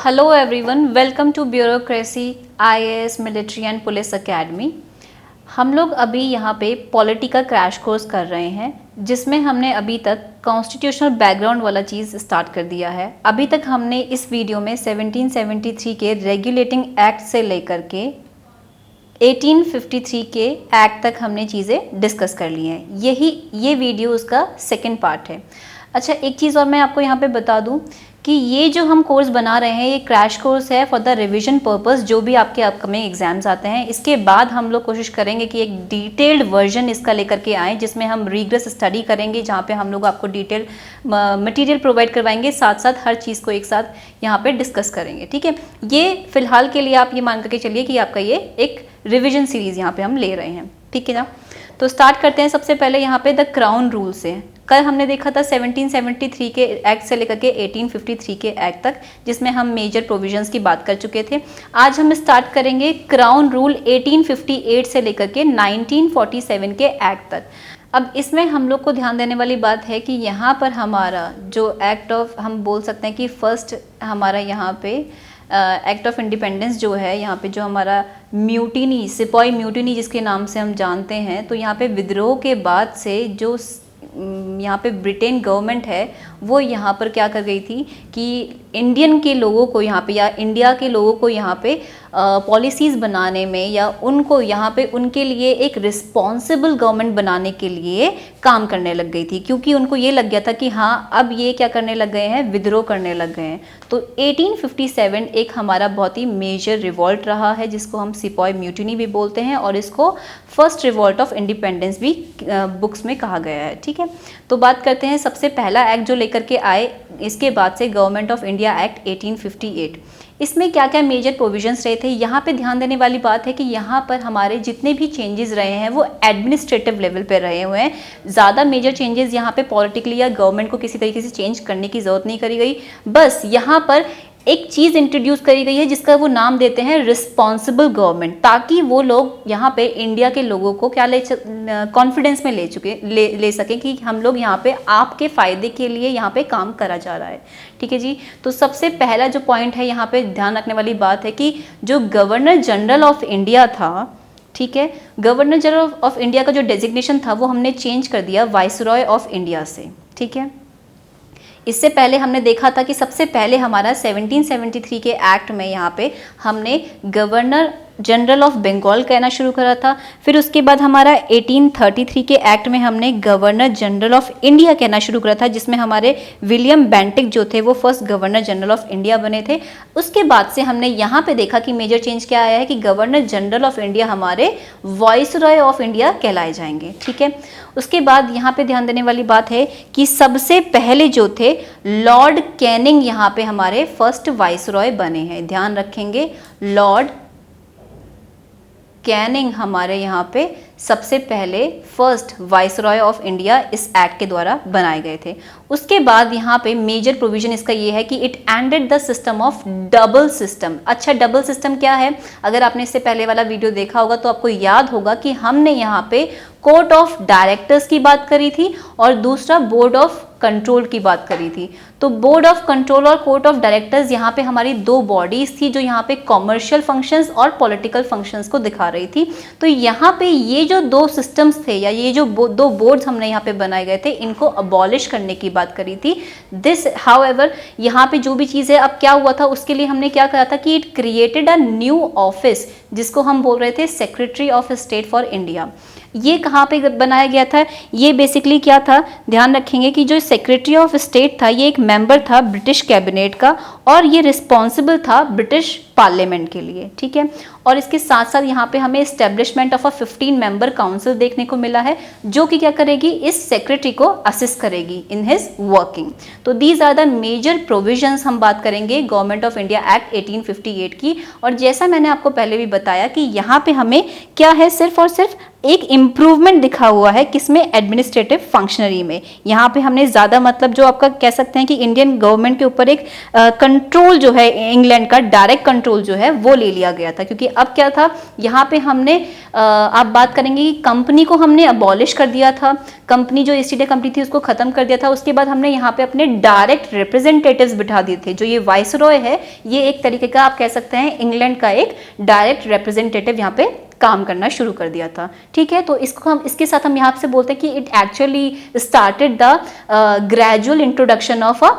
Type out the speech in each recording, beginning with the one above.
Hello everyone, welcome to bureaucracy IAS military and police academy. हम लोग अभी यहाँ पे पॉलिटी का क्रैश कोर्स कर रहे हैं, जिसमें हमने अभी तक कॉन्स्टिट्यूशनल बैकग्राउंड वाला चीज़ स्टार्ट कर दिया है। अभी तक हमने इस वीडियो में 1773 के रेगुलेटिंग एक्ट से लेकर के 1853 के एक्ट तक हमने चीज़ें डिस्कस कर ली हैं। ये वीडियो उसका सेकंड पार्ट है। अच्छा, एक चीज़ और मैं आपको यहाँ पे बता दूँ कि ये जो हम कोर्स बना रहे हैं ये क्रैश कोर्स है फॉर द रिवीजन पर्पस, जो भी आपके अपकमिंग एग्जाम्स आते हैं। इसके बाद हम लोग कोशिश करेंगे कि एक डिटेल्ड वर्जन इसका लेकर के आएँ, जिसमें हम रिग्रेस स्टडी करेंगे, जहाँ पे हम लोग आपको डिटेल मटेरियल प्रोवाइड करवाएंगे, साथ साथ हर चीज़ को एक साथ यहाँ पे डिस्कस करेंगे। ठीक है, ये फिलहाल के लिए आप ये मान करके चलिए कि आपका ये एक रिविजन सीरीज़ यहाँ पे हम ले रहे हैं। ठीक है ना, तो स्टार्ट करते हैं। सबसे पहले यहाँ पे द क्राउन रूल से। कल हमने देखा था 1773 के एक्ट से लेकर के 1853 के एक्ट तक, जिसमें हम मेजर प्रोविजंस की बात कर चुके थे। आज हम स्टार्ट करेंगे क्राउन रूल 1858 से लेकर के 1947 के एक्ट तक। अब इसमें हम लोग को ध्यान देने वाली बात है कि यहाँ पर हमारा जो एक्ट ऑफ, हम बोल सकते हैं कि फर्स्ट हमारा यहाँ पे एक्ट ऑफ इंडिपेंडेंस जो है, यहाँ पे जो हमारा म्यूटिनी, सिपाही म्यूटिनी जिसके नाम से हम जानते हैं, तो यहाँ पे विद्रोह के बाद से जो यहाँ पे ब्रिटेन गवर्नमेंट है वो यहाँ पर क्या कर गई थी कि इंडियन के लोगों को यहाँ पे या इंडिया के लोगों को यहाँ पे पॉलिसीज़ बनाने में या उनको यहाँ पे उनके लिए एक रिस्पॉन्सिबल गवर्नमेंट बनाने के लिए काम करने लग गई थी, क्योंकि उनको ये लग गया था कि हाँ अब ये क्या करने लग गए हैं, विद्रोह करने लग गए हैं। तो 1857 एक हमारा बहुत ही मेजर रिवॉल्ट रहा है, जिसको हम सिपाही म्यूटिनी भी बोलते हैं, और इसको फर्स्ट रिवॉल्ट ऑफ इंडिपेंडेंस भी बुक्स में कहा गया है। ठीक है, तो बात करते हैं सबसे पहला एक्ट जो लेकर के आए इसके बाद से, गवर्नमेंट ऑफ इंडिया एक्ट 1858। इसमें क्या क्या मेजर प्रोविजंस रहे थे, यहाँ पे ध्यान देने वाली बात है कि यहाँ पर हमारे जितने भी चेंजेस रहे हैं वो एडमिनिस्ट्रेटिव लेवल पे रहे हुए हैं। ज़्यादा मेजर चेंजेस यहाँ पे पॉलिटिकली या गवर्नमेंट को किसी तरीके से चेंज करने की ज़रूरत नहीं करी गई। बस यहाँ पर एक चीज़ इंट्रोड्यूस करी गई है जिसका वो नाम देते हैं रिस्पॉन्सिबल गवर्नमेंट, ताकि वो लोग यहाँ पे इंडिया के लोगों को क्या कॉन्फिडेंस में ले सकें कि हम लोग यहाँ पे आपके फ़ायदे के लिए यहाँ पे काम करा जा रहा है। ठीक है जी, तो सबसे पहला जो पॉइंट है यहाँ पे ध्यान रखने वाली बात है कि जो गवर्नर जनरल ऑफ इंडिया था, ठीक है, गवर्नर जनरल ऑफ इंडिया का जो डेजिग्नेशन था वो हमने चेंज कर दिया वाइसरॉय ऑफ इंडिया से। ठीक है, इससे पहले हमने देखा था कि सबसे पहले हमारा 1773 के एक्ट में यहाँ पे हमने गवर्नर जनरल ऑफ बंगाल कहना शुरू करा था। फिर उसके बाद हमारा 1833 के एक्ट में हमने गवर्नर जनरल ऑफ इंडिया कहना शुरू करा था, जिसमें हमारे विलियम बेंटिक जो थे वो first governor general of India बने थे। उसके बाद से हमने यहाँ पे देखा कि मेजर चेंज क्या आया है कि गवर्नर जनरल ऑफ इंडिया हमारे वाइसरॉय ऑफ इंडिया कहलाए जाएंगे। ठीक है, उसके बाद यहाँ पे ध्यान देने वाली बात है कि सबसे पहले जो थे लॉर्ड कैनिंग यहाँ पे हमारे फर्स्ट वाइसरॉय बने हैं। ध्यान रखेंगे, लॉर्ड कैनिंग हमारे यहाँ पे सबसे पहले फर्स्ट वाइसरॉय ऑफ इंडिया इस एक्ट के द्वारा बनाए गए थे। उसके बाद यहाँ पे मेजर प्रोविजन इसका ये है कि it ended the system of double system. अच्छा, डबल सिस्टम क्या है? अगर आपने इससे पहले वाला वीडियो देखा होगा तो आपको याद होगा कि हमने यहाँ पे कोर्ट ऑफ डायरेक्टर्स की बात करी थी और दूसरा बोर्ड ऑफ कंट्रोल की बात करी थी। तो बोर्ड ऑफ कंट्रोल और कोर्ट ऑफ डायरेक्टर्स यहाँ पे हमारी दो बॉडीज थी जो यहाँ पे कॉमर्शियल फंक्शंस और पॉलिटिकल फंक्शंस को दिखा रही थी। तो यहाँ पे ये जो दो सिस्टम्स थे या ये जो दो बोर्ड्स हमने यहाँ पे बनाए गए थे, इनको अबॉलिश करने की बात करी थी। दिस हाउएवर यहाँ पे जो भी चीज़ है, अब क्या हुआ था उसके लिए हमने क्या कहा था कि it created a new office, जिसको हम बोल रहे थे secretary of state for India. ये कहाँ पे बनाया गया था? ये बेसिकली क्या था, ध्यान रखेंगे कि जो सेक्रेटरी ऑफ स्टेट था ये एक मेंबर था ब्रिटिश कैबिनेट का और ये रिस्पॉन्सिबल था ब्रिटिश पार्लियामेंट के लिए। ठीक है, और इसके साथ साथ यहाँ पे हमें establishment of a 15 member council देखने को मिला है, जो कि क्या करेगी, इस सेक्रेटरी को असिस्ट करेगी इन हिज वर्किंग। तो these are the major provisions हम बात करेंगे गवर्नमेंट ऑफ इंडिया एक्ट 1858 की। और जैसा मैंने आपको पहले भी बताया कि यहाँ पे हमें क्या है, सिर्फ और सिर्फ एक इम्प्रूवमेंट दिखा हुआ है किसमें, एडमिनिस्ट्रेटिव फंक्शनरी में। यहाँ पे हमने ज़्यादा मतलब जो आपका कह सकते हैं कि इंडियन गवर्नमेंट के ऊपर एक कंट्रोल जो है इंग्लैंड का, डायरेक्ट कंट्रोल जो है वो ले लिया गया था। क्योंकि अब क्या था, यहाँ पे हमने आप बात करेंगे कि कंपनी को हमने अबॉलिश कर दिया था, कंपनी जो ईस्ट इंडिया कंपनी थी उसको खत्म कर दिया था। उसके बाद हमने यहाँ पे अपने डायरेक्ट रिप्रेजेंटेटिव्स बिठा दिए थे। जो ये वाइसरॉय है, ये एक तरीके का आप कह सकते हैं इंग्लैंड का एक डायरेक्ट रिप्रेजेंटेटिव यहाँ पे काम करना शुरू कर दिया था। ठीक है, तो इसको हम इसके साथ हम यहाँ से बोलते हैं कि it actually started the gradual introduction of a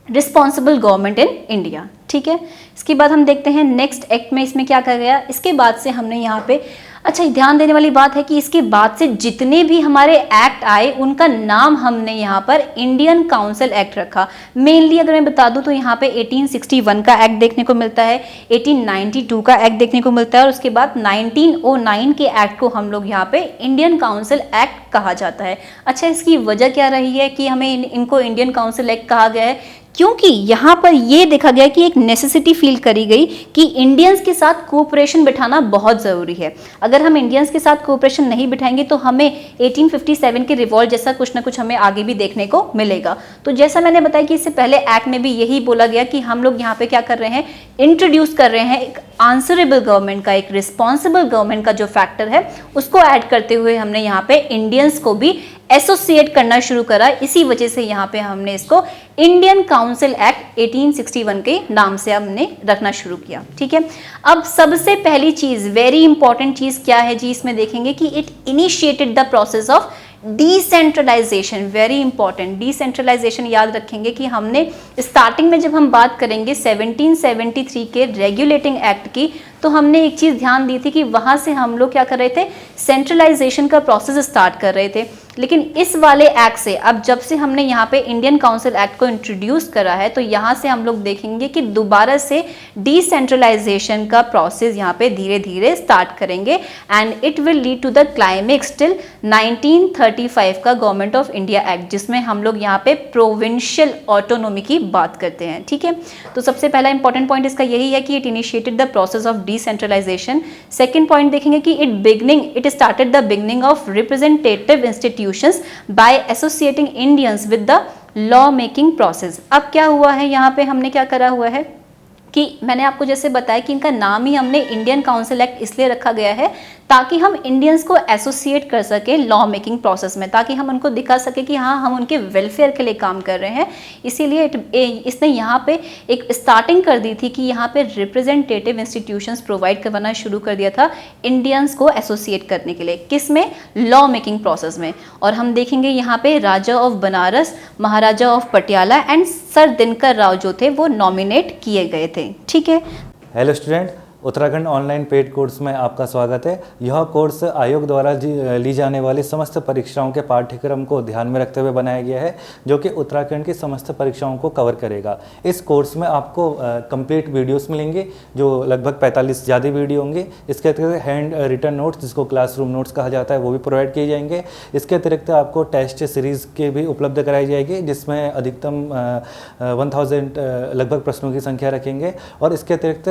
responsible government in India. ठीक है, इसके बाद हम देखते हैं नेक्स्ट एक्ट में इसमें क्या कहा गया। इसके बाद से हमने यहाँ पे अच्छा ध्यान देने वाली बात है कि इसके बाद से जितने भी हमारे एक्ट आए उनका नाम हमने यहाँ पर इंडियन काउंसिल एक्ट रखा। मेनली अगर मैं बता दूं तो यहाँ पे 1861 का एक्ट देखने को मिलता है, 1892 का एक्ट देखने को मिलता है, और उसके बाद 1909 के एक्ट को हम लोग यहाँ पे इंडियन काउंसिल एक्ट कहा जाता है। अच्छा, इसकी वजह क्या रही है कि हमें इनको इंडियन काउंसिल एक्ट कहा गया है? क्योंकि यहाँ पर ये देखा गया कि एक नेसेसिटी फील करी गई कि इंडियंस के साथ कोऑपरेशन बिठाना बहुत ज़रूरी है। अगर हम इंडियंस के साथ कोऑपरेशन नहीं बिठाएंगे तो हमें 1857 के रिवॉल्ट जैसा कुछ ना कुछ हमें आगे भी देखने को मिलेगा। तो जैसा मैंने बताया कि इससे पहले एक्ट में भी यही बोला गया कि हम लोग यहाँ पे क्या कर रहे हैं, इंट्रोड्यूस कर रहे हैं एक आंसरेबल गवर्नमेंट का, एक रिस्पॉन्सिबल गवर्नमेंट का जो फैक्टर है उसको ऐड करते हुए हमने यहाँ पे इंडियंस को भी एसोसिएट करना शुरू करा। इसी वजह से यहाँ पे हमने इसको इंडियन काउंसिल एक्ट 1861 के नाम से हमने रखना शुरू किया। ठीक है, अब सबसे पहली चीज, वेरी इंपॉर्टेंट चीज क्या है जी, इसमें देखेंगे कि it initiated the process of decentralisation. Very important, decentralisation याद रखेंगे कि हमने स्टार्टिंग में जब हम बात करेंगे 1773 के रेगुलेटिंग एक्ट की, तो हमने एक चीज ध्यान दी थी कि वहां से हम लोग क्या कर रहे थे, सेंट्रलाइजेशन का प्रोसेस स्टार्ट कर रहे थे। लेकिन इस वाले एक्ट से, अब जब से हमने यहाँ पे इंडियन काउंसिल एक्ट को इंट्रोड्यूस करा है, तो यहाँ से हम लोग देखेंगे कि दोबारा से डिसेंट्रलाइजेशन का प्रोसेस यहाँ पे धीरे धीरे स्टार्ट करेंगे and it will lead to the climax till 1935 का गवर्नमेंट ऑफ इंडिया एक्ट, जिसमें हम लोग यहाँ पे प्रोविंशियल ऑटोनोमी की बात करते हैं। ठीक है, तो सबसे पहला इंपॉर्टेंट पॉइंट इसका यही है कि it initiated the process of decentralisation. Second point देखेंगे कि it started the beginning of representative institutions by associating Indians with the law making process. अब क्या हुआ है, यहाँ पे हमने क्या करा हुआ है कि मैंने आपको जैसे बताया कि इनका नाम ही हमने इंडियन काउंसिल एक्ट इसलिए रखा गया है ताकि हम इंडियंस को एसोसिएट कर सके लॉ मेकिंग प्रोसेस में, ताकि हम उनको दिखा सके कि हाँ हम उनके वेलफेयर के लिए काम कर रहे हैं। इसीलिए इसने यहाँ पे एक स्टार्टिंग कर दी थी कि यहाँ पे रिप्रेजेंटेटिव इंस्टीट्यूशंस प्रोवाइड करवाना शुरू कर दिया था इंडियंस को एसोसिएट करने के लिए, किसमें, लॉ मेकिंग प्रोसेस में। और हम देखेंगे यहाँ पे Raja of Banaras, Maharaja of Patiala and sir Dinkar Rao जो थे वो नॉमिनेट किए गए थे। ठीक है, hello student, Uttarakhand online paid course में आपका स्वागत है। यह कोर्स आयोग द्वारा ली जाने वाली समस्त परीक्षाओं के पाठ्यक्रम को ध्यान में रखते हुए बनाया गया है, जो कि उत्तराखंड की समस्त परीक्षाओं को कवर करेगा। इस कोर्स में आपको कंप्लीट वीडियोस मिलेंगे, जो लगभग 45 ज़्यादा वीडियो होंगे। इसके अतिरिक्त हैंड रिटन नोट्स, जिसको क्लासरूम नोट्स कहा जाता है, वो भी प्रोवाइड किए जाएंगे। इसके अतिरिक्त आपको टेस्ट सीरीज़ के भी उपलब्ध कराई जाएगी, जिसमें अधिकतम 1000 लगभग प्रश्नों की संख्या रखेंगे। और इसके अतिरिक्त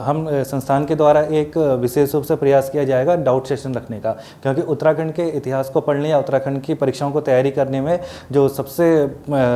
हम संस्थान के द्वारा एक विशेष रूप से प्रयास किया जाएगा डाउट सेशन रखने का, क्योंकि उत्तराखंड के इतिहास को पढ़ने या उत्तराखंड की परीक्षाओं को तैयारी करने में जो सबसे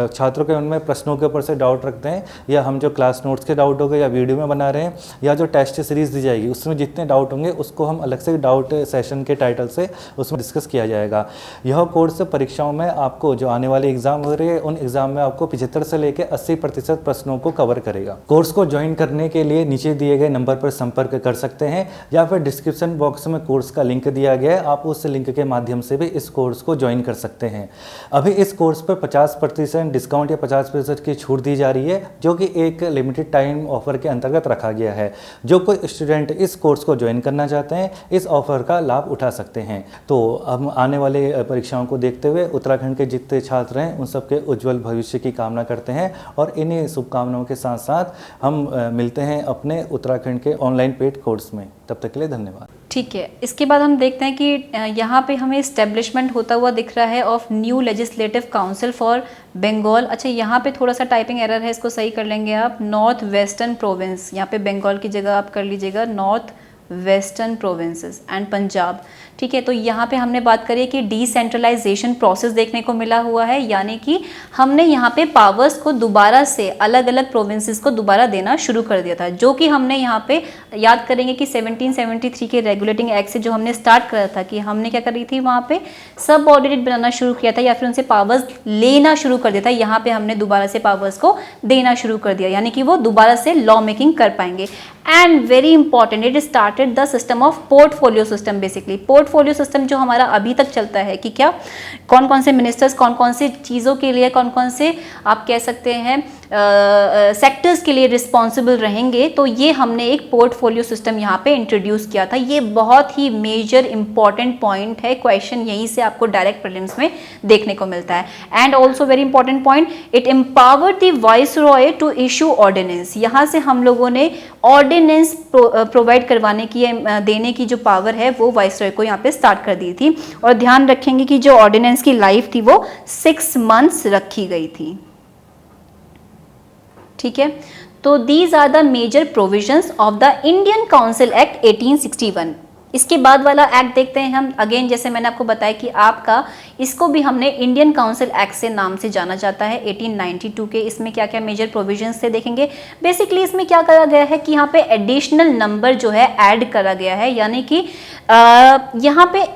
छात्रों के उनमें प्रश्नों के ऊपर से डाउट रखते हैं, या हम जो क्लास नोट्स के डाउट हो गए या वीडियो में बना रहे हैं, या जो टेस्ट सीरीज़ दी जाएगी उसमें जितने डाउट होंगे उसको हम अलग से डाउट सेशन के टाइटल से उसमें डिस्कस किया जाएगा। यह कोर्स परीक्षाओं में आपको जो आने वाले एग्जाम हो रहे हैं उन एग्जाम में आपको 75 से लेकर 80% प्रश्नों को कवर करेगा। कोर्स को ज्वाइन करने के लिए नीचे दिए गए नंबर पर संपर्क कर सकते हैं, या फिर डिस्क्रिप्शन बॉक्स में कोर्स का लिंक दिया गया है, आप उस लिंक के माध्यम से भी इस कोर्स को ज्वाइन कर सकते हैं। अभी इस कोर्स पर 50% डिस्काउंट या 50% की छूट दी जा रही है, जो कि एक लिमिटेड टाइम ऑफर के अंतर्गत रखा गया है। जो कोई स्टूडेंट इस कोर्स को ज्वाइन करना चाहते हैं इस ऑफर का लाभ उठा सकते हैं। तो हम आने वाले परीक्षाओं को देखते हुए उत्तराखंड के जितने छात्र हैं उन सबके उज्जवल भविष्य की कामना करते हैं, और इन्हीं शुभकामनाओं के साथ साथ हम मिलते हैं अपने उत्तराखंड के ऑनलाइन पेड कोर्स में। तब तक के लिए धन्यवाद। ठीक है, इसके बाद हम देखते हैं कि यहाँ पे हमें इस्टेब्लिशमेंट होता हुआ दिख रहा है of new legislative council for Bengal. अच्छा, यहाँ पे थोड़ा सा टाइपिंग एरर है, इसको सही कर लेंगे आप। नॉर्थ वेस्टर्न प्रोविंस, यहाँ पे बंगाल की जगह आप कर लीजिएगा north western provinces and Punjab. ठीक है, तो यहाँ पे हमने बात करी कि डिसेंट्रलाइजेशन प्रोसेस देखने को मिला हुआ है, यानी कि हमने यहाँ पे पावर्स को दोबारा से अलग अलग प्रोविंसेस को दोबारा देना शुरू कर दिया था, जो कि हमने यहाँ पे याद करेंगे कि 1773 के रेगुलेटिंग एक्ट से जो हमने स्टार्ट करा था कि हमने क्या करी थी, वहाँ पे सब ऑर्डिनेट बनाना शुरू किया था या फिर उनसे पावर्स लेना शुरू कर दिया था। यहाँ पे हमने दोबारा से पावर्स को देना शुरू कर दिया, यानी कि वो दोबारा से लॉ मेकिंग कर पाएंगे। And very important, it started the system of portfolio system. Basically portfolio system जो हमारा अभी तक चलता है कि क्या कौन कौन से मिनिस्टर्स कौन कौन से चीज़ों के लिए, कौन कौन से आप कह सकते हैं सेक्टर्स के लिए रिस्पॉन्सिबल रहेंगे, तो ये हमने एक पोर्टफोलियो सिस्टम यहाँ पे इंट्रोड्यूस किया था। ये बहुत ही मेजर इंपॉर्टेंट पॉइंट है, क्वेश्चन यहीं से आपको डायरेक्ट प्रीलिम्स में देखने को मिलता है। And also very important point, it empowered the viceroy to issue ordinance. यहाँ से हम लोगों ने ऑर्डिनेंस प्रोवाइड करवाने की, देने की जो पावर है वो वाइसरॉय को यहाँ पे स्टार्ट कर दी थी। और ध्यान रखेंगे कि जो ऑर्डिनेंस की लाइफ थी वो 6 months रखी गई थी। ठीक है, तो these are the major provisions of the Indian council act 1861। इसके बाद वाला एक्ट देखते हैं हम। अगेन जैसे मैंने आपको बताया कि आपका इसको भी हमने इंडियन काउंसिल एक्ट से नाम से जाना जाता है 1892 के। इसमें क्या क्या मेजर प्रोविजंस से देखेंगे। बेसिकली इसमें क्या करा गया है कि यहाँ पे एडिशनल नंबर जो है ऐड करा गया है, यानी कि यहाँ पे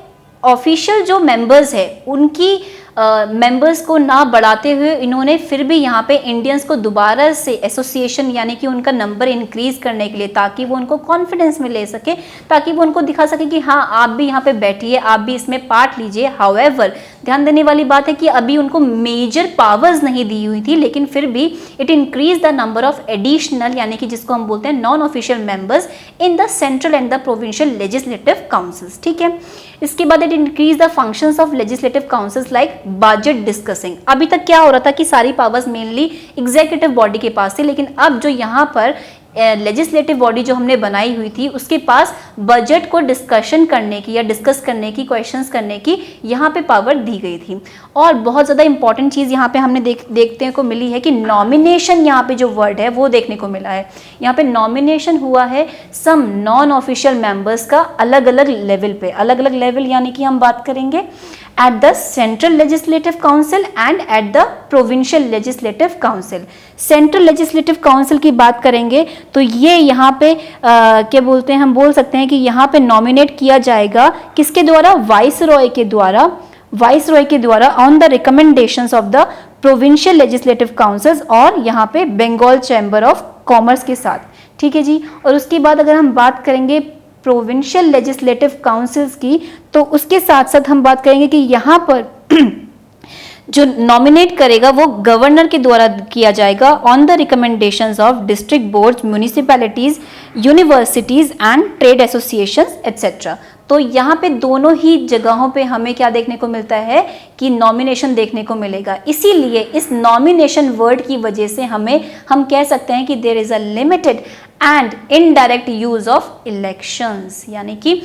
ऑफिशियल जो मेंबर्स है उनकी मेंबर्स को ना बढ़ाते हुए इन्होंने फिर भी यहाँ पे इंडियंस को दोबारा से एसोसिएशन यानी कि उनका नंबर इंक्रीज करने के लिए, ताकि वो उनको कॉन्फिडेंस में ले सके, ताकि वो उनको दिखा सके कि हाँ आप भी यहाँ पे बैठिए, आप भी इसमें पार्ट लीजिए। हाउएवर ध्यान देने वाली बात है कि अभी उनको मेजर पावर्स नहीं दी हुई थी, लेकिन फिर भी it increase the number of additional यानी कि जिसको हम बोलते हैं non official members in the central and the provincial legislative councils. ठीक है, इसके बाद it increase the functions of legislative councils like budget discussing. अभी तक क्या हो रहा था कि सारी पावर्स मेनली एग्जीक्यूटिव बॉडी के पास थी, लेकिन अब जो यहाँ पर लेजिस्लेटिव बॉडी जो हमने बनाई हुई थी उसके पास बजट को डिस्कशन करने की या डिस्कस करने की, क्वेश्चंस करने की यहाँ पे पावर दी गई थी। और बहुत ज़्यादा इंपॉर्टेंट चीज़ यहाँ पे हमने देखने को मिली है कि नॉमिनेशन, यहाँ पे जो वर्ड है वो देखने को मिला है। यहाँ पे नॉमिनेशन हुआ है सम नॉन ऑफिशियल मेंबर्स का अलग अलग लेवल पे, अलग अलग लेवल यानी कि हम बात करेंगे at the central legislative council and at the provincial legislative council. Central legislative council की बात करेंगे तो ये यहाँ पे क्या बोलते हैं, हम बोल सकते हैं कि यहाँ पे नॉमिनेट किया जाएगा किसके द्वारा, वाइसरॉय के द्वारा, वाइसरॉय के द्वारा on the recommendations of the provincial legislative councils और यहाँ पे बंगाल चैम्बर ऑफ कॉमर्स के साथ। ठीक है जी, और उसके बाद अगर हम बात करेंगे प्रोविंशियल लेजिस्लेटिव काउंसिल्स की, तो उसके साथ साथ हम बात करेंगे कि यहाँ पर जो नॉमिनेट करेगा वो गवर्नर के द्वारा किया जाएगा on the recommendations of district boards, municipalities, universities and trade associations etcetera. तो यहाँ पे दोनों ही जगहों पे हमें क्या देखने को मिलता है कि नॉमिनेशन देखने को मिलेगा। इसीलिए इस नॉमिनेशन वर्ड की वजह से हम कह सकते हैं कि there is a limited and indirect use of elections. यानी कि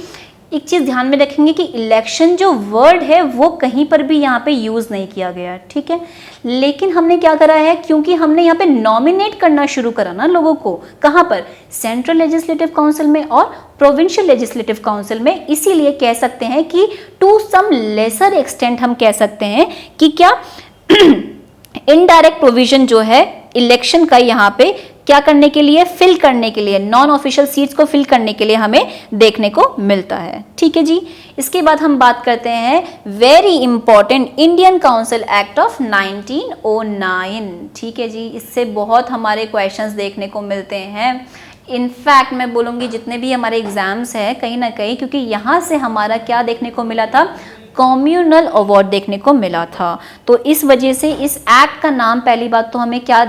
एक चीज ध्यान में रखेंगे कि इलेक्शन जो वर्ड है वो कहीं पर भी यहाँ पे यूज नहीं किया गया। ठीक है, लेकिन हमने क्या करा है, क्योंकि हमने यहाँ पे नॉमिनेट करना शुरू करा ना लोगों को, कहाँ पर, सेंट्रल लेजिस्लेटिव काउंसिल में और प्रोविंशियल लेजिस्लेटिव काउंसिल में, इसीलिए कह सकते हैं कि टू सम लेसर एक्सटेंट हम कह सकते हैं कि क्या इनडायरेक्ट प्रोविजन जो है इलेक्शन का यहाँ पे क्या करने के लिए, फिल करने के लिए, नॉन ऑफिशियल सीट्स को फिल करने के लिए हमें देखने को मिलता है। ठीक है जी, इसके बाद हम बात करते हैं very important Indian council act of 1909। ठीक है जी, इससे बहुत हमारे क्वेश्चंस देखने को मिलते हैं। इनफैक्ट मैं बोलूँगी जितने भी हमारे एग्जाम्स हैं कहीं ना कहीं, क्योंकि यहाँ से हमारा क्या देखने को मिला था, कम्युनल अवार्ड देखने को मिला था। तो इस वजह से इस एक्ट का नाम, पहली बात तो हमें क्या,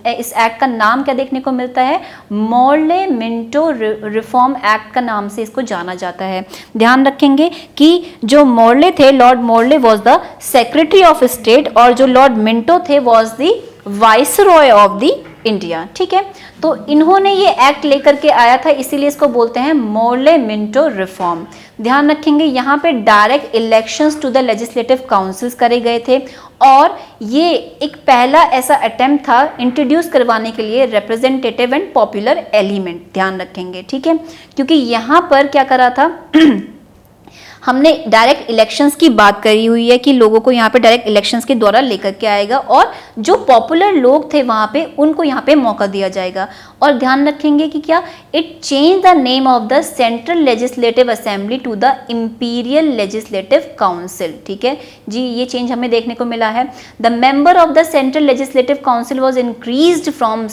इस एक्ट का नाम क्या देखने को मिलता है, मॉर्ले मिंटो रिफॉर्म एक्ट का नाम से इसको जाना जाता है। ध्यान रखेंगे कि जो मॉर्ले थे, Lord Morley was the secretary of state और जो लॉर्ड मिंटो थे was the viceroy of the India. ठीक है, तो इन्होंने ये एक्ट लेकर के आया था, इसीलिए इसको बोलते हैं मोर्ले मिंटो रिफॉर्म। ध्यान रखेंगे यहाँ पे direct elections to the legislative councils करे गए थे और ये एक पहला ऐसा अटेम्प्ट था इंट्रोड्यूस करवाने के लिए रिप्रेजेंटेटिव एंड पॉपुलर एलिमेंट। ध्यान रखेंगे, ठीक है, क्योंकि यहाँ पर क्या करा था हमने डायरेक्ट इलेक्शंस की बात करी हुई है कि लोगों को यहाँ पे डायरेक्ट इलेक्शंस के द्वारा लेकर के आएगा और जो पॉपुलर लोग थे वहाँ पे उनको यहाँ पे मौका दिया जाएगा। और ध्यान रखेंगे कि क्या it change the name of the central legislative assembly to the imperial legislative council. ठीक है जी, ये चेंज हमें देखने को मिला है। The member of the central legislative council was increased from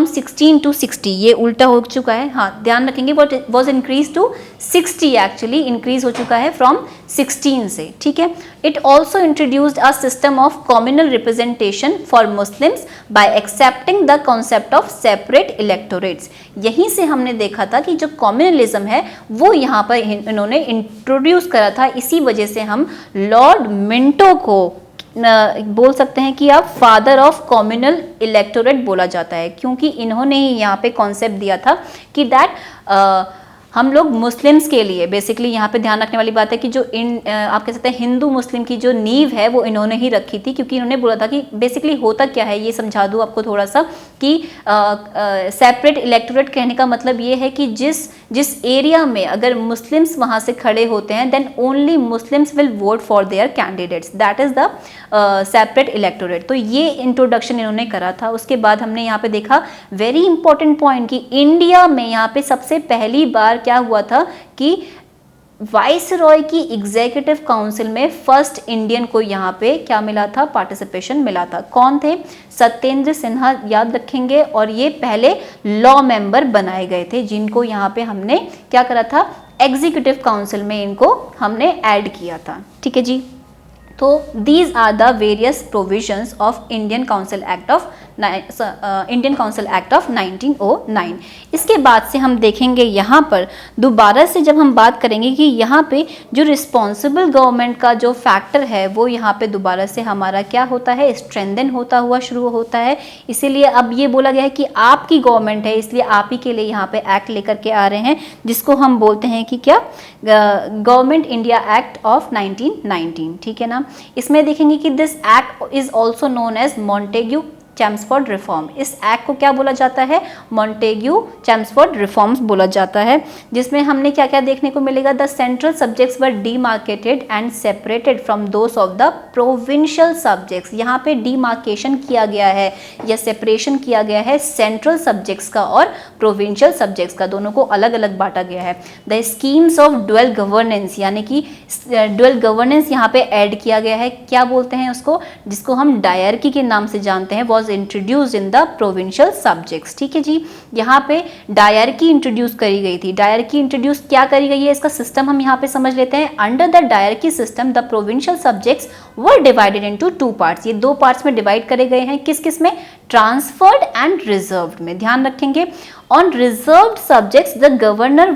16 to 60, ये उल्टा हो चुका है। हाँ, ध्यान रखेंगे was increase to 60, actually increase हो चुका है फ्रॉम 16 से। ठीक है, it also introduced a system of communal representation for Muslims by accepting the concept of separate electorates. यहीं से हमने देखा था कि जो कम्युनलिज्म है वो यहाँ पर इन्होंने इंट्रोड्यूस करा था। इसी वजह से हम लॉर्ड मिंटो को बोल सकते हैं कि आप फादर ऑफ कम्युनल इलेक्टोरेट बोला जाता है, क्योंकि इन्होंने ही यहाँ पे कॉन्सेप्ट दिया था कि दैट हम लोग मुस्लिम्स के लिए बेसिकली यहाँ पे ध्यान रखने वाली बात है कि जो आप कह सकते हैं हिंदू मुस्लिम की जो नींव है वो इन्होंने ही रखी थी, क्योंकि इन्होंने बोला था कि बेसिकली होता क्या है, ये समझा दूँ आपको थोड़ा सा कि सेपरेट इलेक्टोरेट कहने का मतलब ये है कि जिस एरिया में अगर मुस्लिम्स वहाँ से खड़े होते हैं then only Muslims will vote for their candidates, that is the separate electorate. तो ये इंट्रोडक्शन इन्होंने करा था। उसके बाद हमने यहाँ पे देखा वेरी इंपॉर्टेंट पॉइंट कि इंडिया में यहाँ पे सबसे पहली बार क्या हुआ था कि वाइसरॉय की एग्जीक्यूटिव काउंसिल में फर्स्ट इंडियन को यहाँ पे क्या मिला था, पार्टिसिपेशन मिला था। कौन थे? सत्येंद्र सिन्हा, याद रखेंगे। और ये पहले लॉ मेंबर बनाए गए थे जिनको यहाँ पे हमने क्या करा था, एग्जीक्यूटिव काउंसिल में इनको हमने ऐड किया था। ठीक है जी, तो these are the various provisions of Indian council act of 1909। इसके बाद से हम देखेंगे यहाँ पर दोबारा से जब हम बात करेंगे कि यहाँ पे जो रिस्पॉन्सिबल गवर्नमेंट का जो फैक्टर है वो यहाँ पे दोबारा से हमारा क्या होता है, स्ट्रेंथन होता हुआ शुरू होता है। इसीलिए अब ये बोला गया है कि आपकी गवर्नमेंट है, इसलिए आप ही के लिए यहाँ पे एक्ट लेकर के आ रहे हैं जिसको हम बोलते हैं कि क्या, गवर्नमेंट इंडिया एक्ट ऑफ 1919। ठीक है ना, इसमें देखेंगे कि this act is also known as Montagu Chelmsford reform. इस एक्ट को क्या बोला जाता है, मॉन्टेग्यू चैम्सफोर्ड रिफॉर्म्स बोला जाता है, जिसमें हमने क्या क्या देखने को मिलेगा, the central subjects were demarcated and separated from those of the provincial subjects. यहाँ पे डीमार्केशन किया गया है या सेपरेशन किया गया है सेंट्रल सब्जेक्ट्स का और प्रोविंशियल सब्जेक्ट्स का, दोनों को अलग अलग बांटा गया है। The schemes of dual governance, यानी कि ड्वेल गवर्नेंस यहाँ पे ऐड किया गया है। क्या बोलते हैं उसको, जिसको हम डायरकी के नाम से जानते हैं, was introduced in the provincial subjects. ठीक है जी, यहाँ पे डायरकी इंट्रोड्यूस करी गई थी। डायरकी इंट्रोड्यूस क्या करी गई है, इसका सिस्टम हम यहाँ पे समझ लेते हैं। Under the dyarchy system the provincial subjects were divided into 2 parts. ये 2 पार्ट्स में डिवाइड करे गए हैं, किस किस में, ट्रांसफर्ड एंड रिजर्व्ड में। ध्यान रखेंगे, on reserved subjects the governor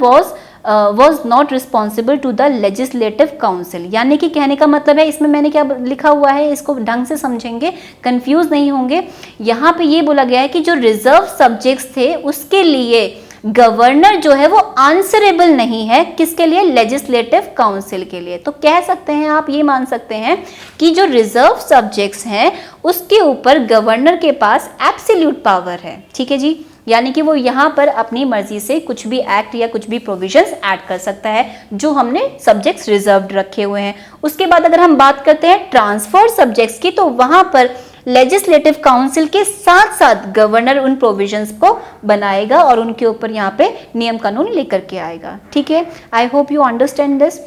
was not responsible to the legislative council। यानी कि कहने का मतलब है, इसमें मैंने क्या लिखा हुआ है इसको ढंग से समझेंगे, कंफ्यूज नहीं होंगे। यहाँ पे ये बोला गया है कि जो रिजर्व सब्जेक्ट्स थे उसके लिए गवर्नर जो है वो आंसरेबल नहीं है, किसके लिए, लेजिस्लेटिव काउंसिल के लिए। तो कह सकते हैं, आप ये मान सकते हैं कि जो रिजर्व सब्जेक्ट्स हैं उसके ऊपर गवर्नर के पास एब्सोल्यूट पावर है। ठीक है जी, यानी कि वो यहाँ पर अपनी मर्जी से कुछ भी एक्ट या कुछ भी प्रोविजंस ऐड कर सकता है जो हमने सब्जेक्ट्स रिजर्व्ड रखे हुए हैं। उसके बाद अगर हम बात करते हैं ट्रांसफर्ड सब्जेक्ट्स की, तो वहां पर लेजिस्लेटिव काउंसिल के साथ साथ गवर्नर उन प्रोविजंस को बनाएगा और उनके ऊपर यहाँ पे नियम कानून लेकर के आएगा। ठीक है, I hope you understand this.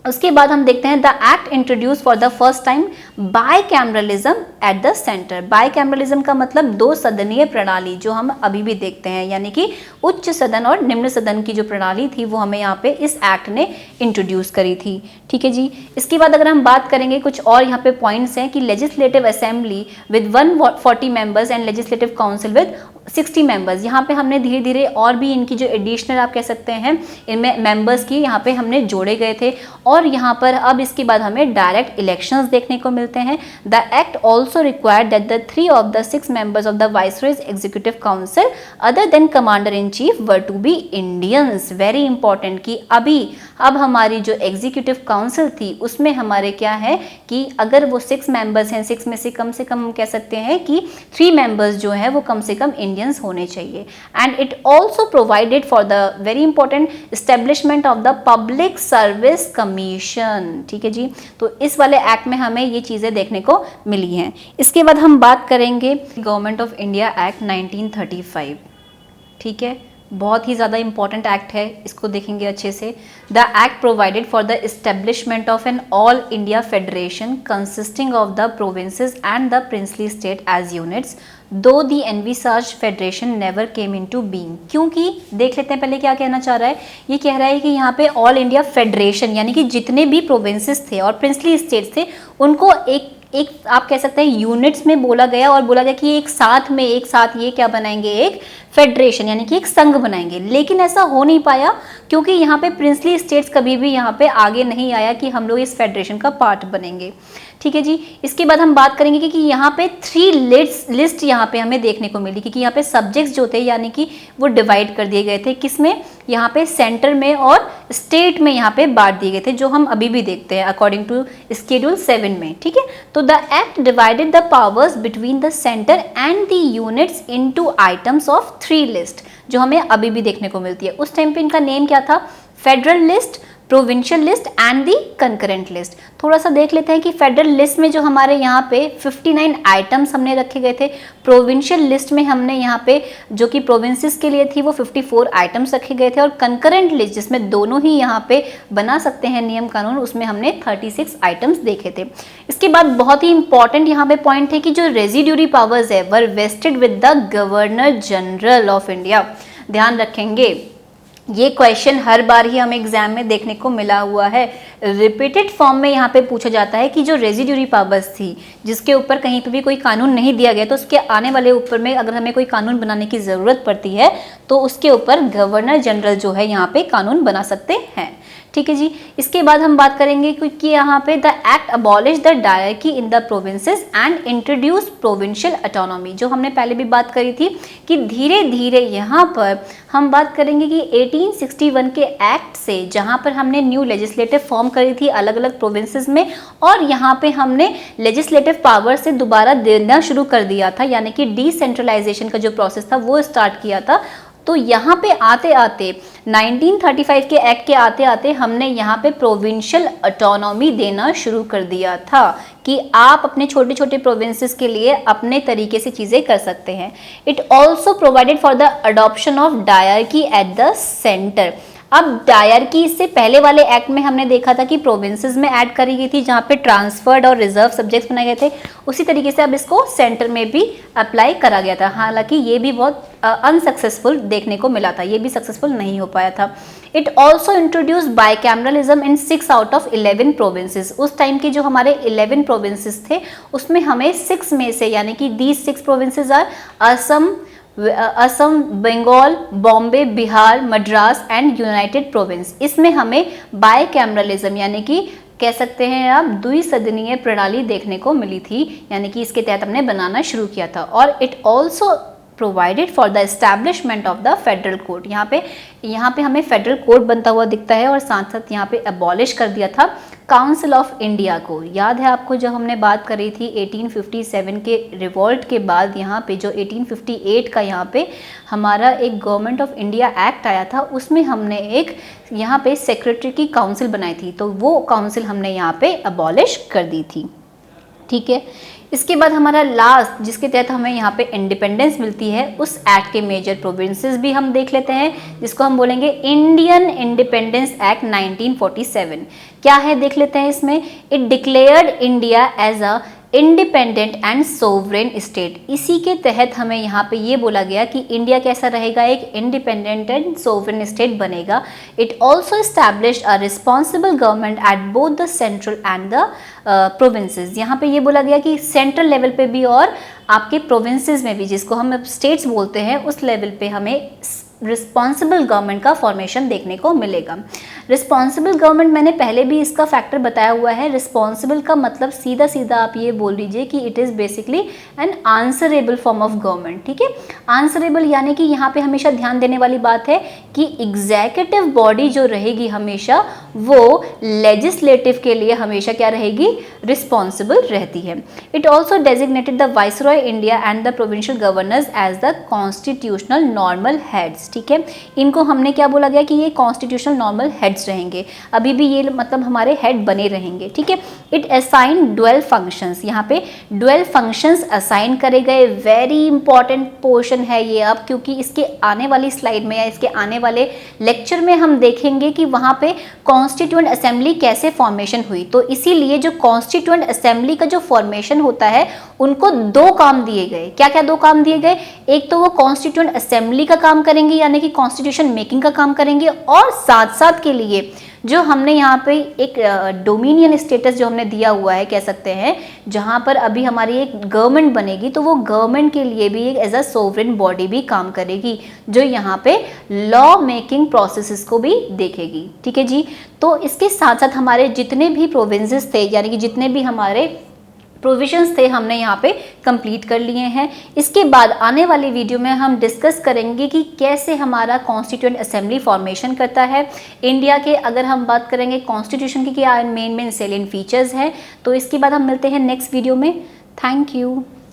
उसके बाद हम देखते हैं the act introduce for the first time bicameralism at the centre. Bicameralism का मतलब 2 सदनीय प्रणाली, जो हम अभी भी देखते हैं, यानी कि उच्च सदन और निम्न सदन की जो प्रणाली थी वो हमें यहाँ पे इस एक्ट ने इंट्रोड्यूस करी थी। ठीक है जी, इसके बाद अगर हम बात करेंगे कुछ और यहाँ पे पॉइंट्स हैं कि legislative assembly with 140 members and legislative council with 60 members, यहाँ पे हमने धीरे धीरे और भी इनकी जो एडिशनल आप कह सकते हैं इनमें मेंबर्स की यहाँ पे हमने जोड़े गए थे। और यहाँ पर अब इसके बाद हमें डायरेक्ट इलेक्शंस देखने को मिलते हैं। The act also required that the 3 of the 6 members of the Viceroy's Executive Council other than Commander in Chief were to be Indians। Very important कि अब हमारी जो एग्जीक्यूटिव काउंसिल थी उसमें हमारे क्या है कि अगर वो 6 मेंबर्स हैं, 6 में से कम हम कह सकते हैं कि 3 मेंबर्स जो है वो कम से कम इंडियंस होने चाहिए। And it also provided for the very important establishment of the public service commission. ठीक है जी, तो इस वाले एक्ट में हमें ये चीज़ें देखने को मिली हैं। इसके बाद हम बात करेंगे गवर्नमेंट ऑफ इंडिया एक्ट 1935। ठीक है, बहुत ही ज़्यादा इंपॉर्टेंट एक्ट है, इसको देखेंगे अच्छे से। The act provided for the establishment of an all India federation consisting of the provinces and the princely state as units though the envisaged federation never came into being. क्योंकि देख लेते हैं पहले क्या कहना चाह रहा है। ये कह रहा है कि यहाँ पे ऑल इंडिया फेडरेशन यानी कि जितने भी प्रोविंसेस थे और प्रिंसली स्टेट्स थे उनको एक आप कह सकते हैं यूनिट्स में बोला गया और बोला गया कि एक साथ ये क्या बनाएंगे, एक फेडरेशन यानी कि एक संघ बनाएंगे। लेकिन ऐसा हो नहीं पाया क्योंकि यहाँ पे प्रिंसली स्टेट्स कभी भी यहाँ पे आगे नहीं आया कि हम लोग इस फेडरेशन का पार्ट बनेंगे। ठीक है जी, इसके बाद हम बात करेंगे कि यहाँ पे 3 लिस्ट यहाँ पे हमें देखने को मिली क्योंकि यहाँ पे सब्जेक्ट्स जो थे यानी कि वो डिवाइड कर दिए गए थे। किसमें? यहाँ पे सेंटर में और स्टेट में यहाँ पे बांट दिए गए थे, जो हम अभी भी देखते हैं अकॉर्डिंग टू शेड्यूल 7 में। ठीक है, तो the act divided the powers between the centre and the units into items of 3 list, जो हमें अभी भी देखने को मिलती है। उस टाइम पे इनका नेम क्या था? Federal list, provincial list and the concurrent list. थोड़ा सा देख लेते हैं कि फेडरल लिस्ट में जो हमारे यहाँ पे 59 आइटम्स हमने रखे गए थे, प्रोविंशियल लिस्ट में हमने यहाँ पे जो कि प्रोविंसेस के लिए थी वो 54 आइटम्स रखे गए थे, और कंकरेंट लिस्ट जिसमें दोनों ही यहाँ पे बना सकते हैं नियम कानून, उसमें हमने 36 आइटम्स देखे थे। इसके बाद बहुत ही इंपॉर्टेंट यहाँ पे पॉइंट है कि जो रेजिड्यूरी पावर्स है were vested with the governor general of India. ध्यान रखेंगे ये क्वेश्चन हर बार ही हमें एग्जाम में देखने को मिला हुआ है। रिपीटेड फॉर्म में यहाँ पे पूछा जाता है कि जो रेजिड्यूरी पावर्स थी जिसके ऊपर कहीं पे भी कोई कानून नहीं दिया गया, तो उसके आने वाले ऊपर में अगर हमें कोई कानून बनाने की ज़रूरत पड़ती है तो उसके ऊपर गवर्नर जनरल जो है यहाँ पे कानून बना सकते हैं। ठीक है जी, इसके बाद हम बात करेंगे क्योंकि यहाँ पे the act abolish the dyarchy in the provinces and introduce provincial autonomy, जो हमने पहले भी बात करी थी कि धीरे धीरे यहाँ पर हम बात करेंगे कि 1861 के एक्ट से जहाँ पर हमने न्यू लेजिस्लेटिव फॉर्म करी थी अलग अलग प्रोविंसेस में, और यहाँ पे हमने लेजिस्लेटिव पावर से दोबारा देना शुरू कर दिया था, यानी कि डिसेंट्रलाइजेशन का जो प्रोसेस था वो स्टार्ट किया था। तो यहाँ पे आते आते 1935 के एक्ट के आते आते हमने यहाँ पे प्रोविंशियल ऑटोनॉमी देना शुरू कर दिया था कि आप अपने छोटे छोटे प्रोविंसेस के लिए अपने तरीके से चीज़ें कर सकते हैं। It also provided for the adoption of dyarchy eight the centre. अब डायरकी इससे पहले वाले एक्ट में हमने देखा था कि प्रोविंसेस में ऐड करी गई थी जहाँ पे ट्रांसफर्ड और रिजर्व सब्जेक्ट्स बनाए गए थे, उसी तरीके से अब इसको सेंटर में भी अप्लाई करा गया था। हालांकि ये भी बहुत अनसक्सेसफुल देखने को मिला था, ये भी सक्सेसफुल नहीं हो पाया था। It also introduce bicameralism in 6 out of 11 provinces. उस टाइम के जो हमारे 11 प्रोविंसेस थे उसमें हमें 6 में से, यानी कि these 6 provinces are Assam, Bengal, Bombay, Bihar, Madras and United Province, इसमें हमें बाइकैमरलिज्म यानी कि कह सकते हैं आप द्विसदनीय प्रणाली देखने को मिली थी, यानी कि इसके तहत हमने बनाना शुरू किया था। और it also provided for the establishment of the federal court. यहाँ पे हमें फेडरल कोर्ट बनता हुआ दिखता है, और साथ साथ यहाँ पे अबॉलिश कर दिया था काउंसिल ऑफ इंडिया को। याद है आपको जब हमने बात करी थी 1857 के रिवॉल्ट के बाद, यहाँ पे जो 1858 का यहाँ पे हमारा एक गवर्नमेंट ऑफ इंडिया एक्ट आया था, उसमें हमने एक यहाँ पे सेक्रेटरी की काउंसिल बनाई थी, तो वो काउंसिल हमने यहाँ पे अबॉलिश कर दी थी। ठीक है, इसके बाद हमारा लास्ट जिसके तहत हमें यहाँ पे इंडिपेंडेंस मिलती है, उस एक्ट के मेजर प्रोविंसेस भी हम देख लेते हैं, जिसको हम बोलेंगे इंडियन इंडिपेंडेंस एक्ट 1947। क्या है देख लेते हैं इसमें। It declared India as a independent and sovereign state. इसी के तहत हमें यहाँ पे ये बोला गया कि इंडिया कैसा रहेगा, एक इंडिपेंडेंट एंड सोवरेन स्टेट बनेगा। It also established a responsible government at both the central and the provinces. यहाँ पे ये बोला गया कि सेंट्रल लेवल पे भी और आपके प्रोविंसेस में भी, जिसको हम स्टेट्स बोलते हैं, उस लेवल पे हमें रिस्पॉन्सिबल गवर्नमेंट का फॉर्मेशन देखने को मिलेगा। रिस्पॉन्सिबल गवर्नमेंट मैंने पहले भी इसका फैक्टर बताया हुआ है। रिस्पॉन्सिबल का मतलब सीधा सीधा आप ये बोल लीजिए कि it is basically an answerable form of government. ठीक है, आंसरेबल यानी कि यहाँ पे हमेशा ध्यान देने वाली बात है कि एग्जीक्यूटिव बॉडी जो रहेगी हमेशा वो लेजिस्लेटिव के लिए हमेशा क्या रहेगी, रिस्पॉन्सिबल रहती है। It also designated the viceroy India and the provincial governors as the constitutional normal heads. ठीक है, इनको हमने क्या बोला गया कि ये कॉन्स्टिट्यूशनल नॉर्मल हेड्स रहेंगे, अभी भी ये मतलब हमारे हेड बने रहेंगे। ठीक है, इट असाइन डुअल फंक्शंस, यहाँ पे डुअल फंक्शंस असाइन करे गए। वेरी इंपॉर्टेंट पोर्शन है ये अब, क्योंकि इसके आने वाली स्लाइड में या इसके आने वाले लेक्चर में हम देखेंगे कि वहाँ पे कॉन्स्टिट्यूएंट असेंबली कैसे फॉर्मेशन हुई। तो इसीलिए जो कॉन्स्टिट्यूएंट असेंबली का जो फॉर्मेशन होता है उनको दो काम दिए गए। क्या क्या दो काम दिए गए, एक तो वो कॉन्स्टिट्यूएंट असेंबली का काम करेंगे यानी कि कॉन्स्टिट्यूशन मेकिंग का काम करेंगे, और साथ साथ के लिए जो हमने यहाँ पे एक डोमिनियन स्टेटस जो हमने दिया हुआ है, कह सकते हैं, जहाँ पर अभी हमारी एक गवर्नमेंट बनेगी तो वो गवर्नमेंट के लिए भी एक एज अ सोवरेन बॉडी भी काम करेगी, जो यहाँ पे लॉ मेकिंग प्रोसेसेस को भी देखेगी। ठीक है जी, तो इसके साथ साथ हमारे जितने भी प्रोविंसेस थे यानी कि जितने भी हमारे प्रोविजंस थे हमने यहाँ पे कंप्लीट कर लिए हैं। इसके बाद आने वाली वीडियो में हम डिस्कस करेंगे कि कैसे हमारा कॉन्स्टिट्यूएंट असेंबली फॉर्मेशन करता है इंडिया के। अगर हम बात करेंगे कॉन्स्टिट्यूशन की क्या मेन सेलिएंट फीचर्स हैं, तो इसके बाद हम मिलते हैं नेक्स्ट वीडियो में। Thank you.